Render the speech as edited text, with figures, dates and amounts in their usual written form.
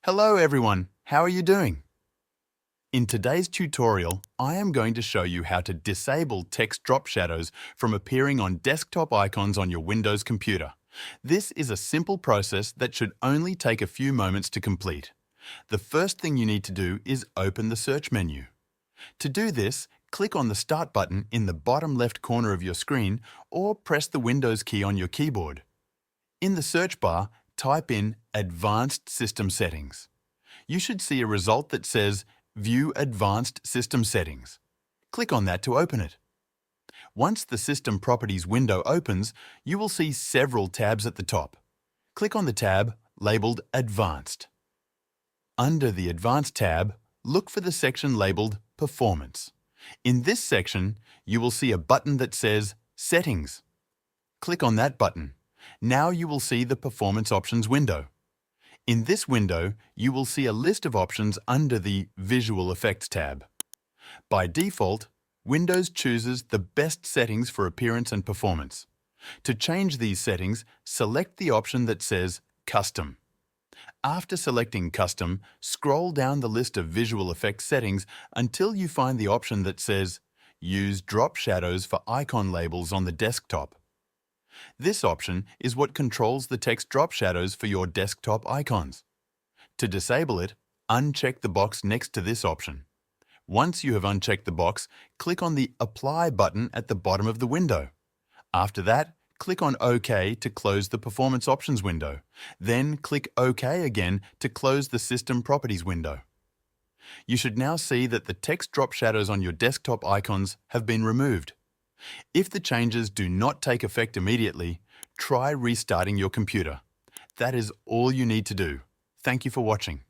Hello everyone, how are you doing? In today's tutorial, I am going to show you how to disable text drop shadows from appearing on desktop icons on your Windows computer. This is a simple process that should only take a few moments to complete. The first thing you need to do is open the search menu. To do this, click on the Start button in the bottom left corner of your screen or press the Windows key on your keyboard. In the search bar, type in Advanced System Settings. You should see a result that says View Advanced System Settings. Click on that to open it. Once the System Properties window opens, you will see several tabs at the top. Click on the tab labeled Advanced. Under the Advanced tab, look for the section labeled Performance. In this section, you will see a button that says Settings. Click on that button. Now you will see the Performance Options window. In this window, you will see a list of options under the Visual Effects tab. By default, Windows chooses the best settings for appearance and performance. To change these settings, select the option that says Custom. After selecting Custom, scroll down the list of visual effects settings until you find the option that says Use drop shadows for icon labels on the desktop. This option is what controls the text drop shadows for your desktop icons. To disable it, uncheck the box next to this option. Once you have unchecked the box, click on the Apply button at the bottom of the window. After that, click on OK to close the Performance Options window. Then click OK again to close the System Properties window. You should now see that the text drop shadows on your desktop icons have been removed. If the changes do not take effect immediately, try restarting your computer. That is all you need to do. Thank you for watching.